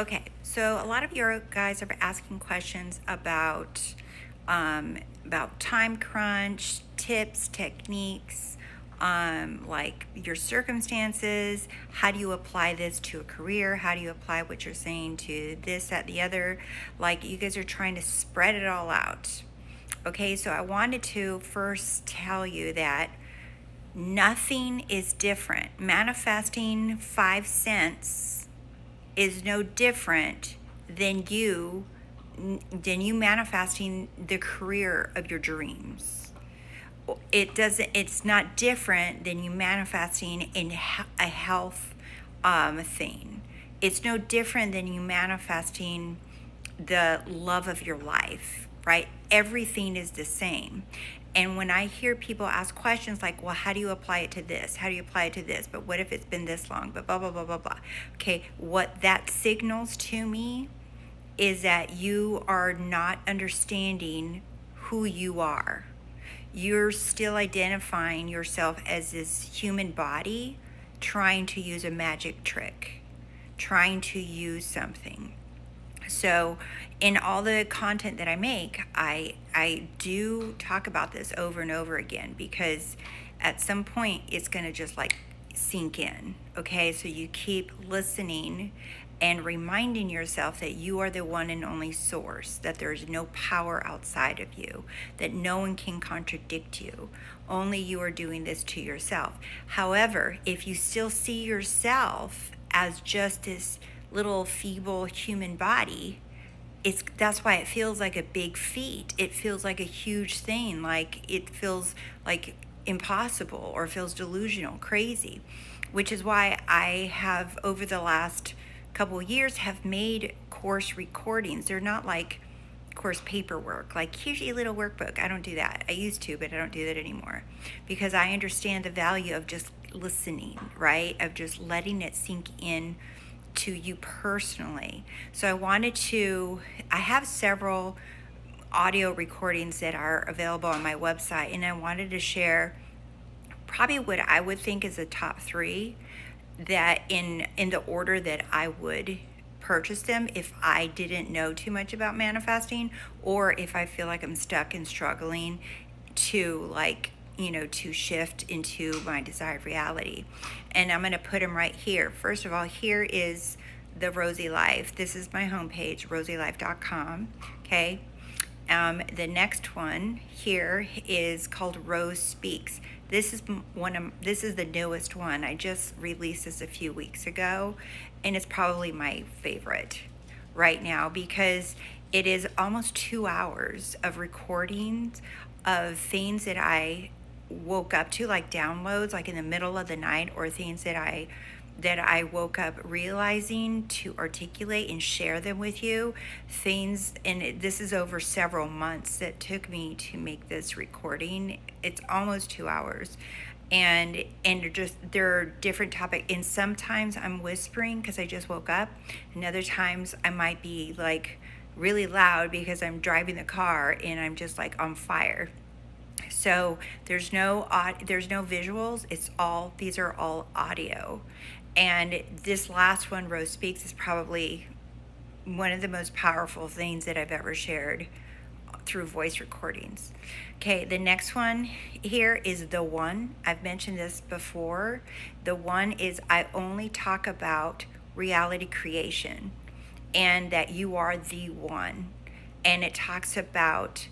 Okay, so a lot of your guys are asking questions about time crunch, tips, techniques, like your circumstances. How do you apply this to a career? How do you apply what you're saying to this, that, the other? Like you guys are trying to spread it all out. Okay, so I wanted to first tell you that nothing is different. Manifesting 5 cents is no different than you manifesting the career of your dreams. It's not different than you manifesting in a health thing. It's no different than you manifesting the love of your life, right? Everything is the same. And when I hear people ask questions like, well, how do you apply it to this? How do you apply it to this? But what if it's been this long? But blah, blah, blah, blah, blah. Okay, what that signals to me is that you are not understanding who you are. You're still identifying yourself as this human body trying to use a magic trick, trying to use something. So in all the content that I make, I do talk about this over and over again, because at some point it's going to just like sink in. Okay, so you keep listening and reminding yourself that you are the one and only source, that there's no power outside of you, that no one can contradict you. Only you are doing this to yourself. However, if you still see yourself as just this little feeble human body, that's why it feels like a big feat. It feels like a huge thing. Like it feels like impossible, or feels delusional, crazy, which is why I have over the last couple years have made course recordings. They're not like course paperwork, like here's your little workbook. I don't do that. I used to, but I don't do that anymore, because I understand the value of just listening, right? Of just letting it sink in to you personally. So I have several audio recordings that are available on my website, and I wanted to share probably what I would think is the top 3, that in the order that I would purchase them if I didn't know too much about manifesting, or if I feel like I'm stuck and struggling to to shift into my desired reality. And I'm going to put them right here. First of all, here is TheRoseyLife. This is my homepage, RoseyLife.com. Okay. The next one here is called Rose Speaks. This is the newest one. I just released this a few weeks ago, and it's probably my favorite right now, because it is almost 2 hours of recordings of things that I woke up to, like downloads, like in the middle of the night, or things that I woke up realizing to articulate and share them with you. Things, and this is over several months that took me to make this recording. It's almost 2 hours. And there are different topics, and sometimes I'm whispering because I just woke up, and other times I might be like really loud because I'm driving the car and I'm just like on fire. So there's no visuals. These are all audio. And this last one, Rose Speaks, is probably one of the most powerful things that I've ever shared through voice recordings. Okay, the next one here is The One. I've mentioned this before. The One is, I only talk about reality creation, and that you are the one. And it talks about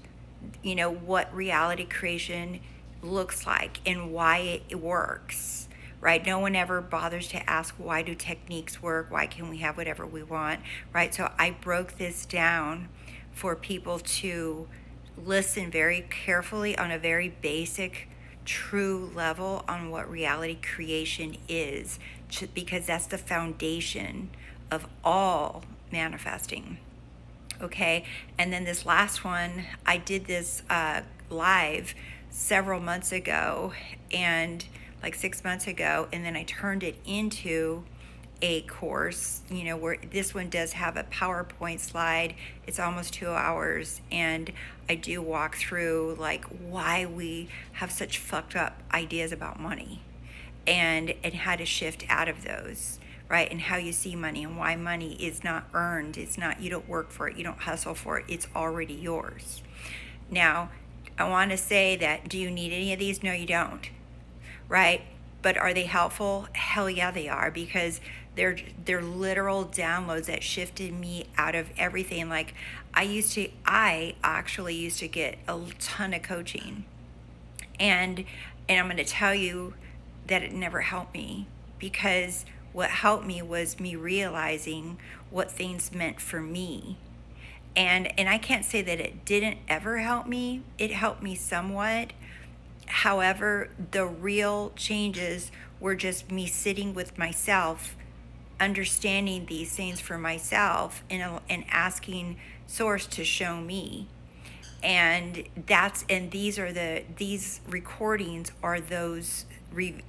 what reality creation looks like and why it works, right? No one ever bothers to ask, why do techniques work? Why can we have whatever we want, right? So I broke this down for people to listen very carefully on a very basic, true level on what reality creation is, because that's the foundation of all manifesting. Okay, and then this last one, I did this live several months ago, and like 6 months ago, and then I turned it into a course, where this one does have a PowerPoint slide. It's almost 2 hours, and I do walk through like why we have such fucked up ideas about money, and how to shift out of those, right? And how you see money and why money is not earned. It's not, you don't work for it, you don't hustle for it, it's already yours. Now, I want to say that, do you need any of these? No, you don't, right? But are they helpful? Hell yeah, they are, because they're literal downloads that shifted me out of everything. Like I actually used to get a ton of coaching, and I'm going to tell you that it never helped me, because what helped me was me realizing what things meant for me. And I can't say that it didn't ever help me. It helped me somewhat. However, the real changes were just me sitting with myself, understanding these things for myself, and asking Source to show me. And these recordings are those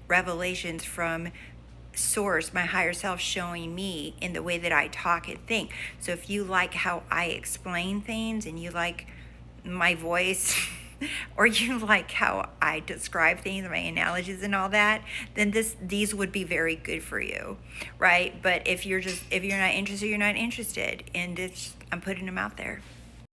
revelations from Source, my higher self, showing me in the way that I talk and think. So if you like how I explain things, and you like my voice, or you like how I describe things, my analogies and all that, then these would be very good for you, right? But if you're not interested, you're not interested, and I'm putting them out there.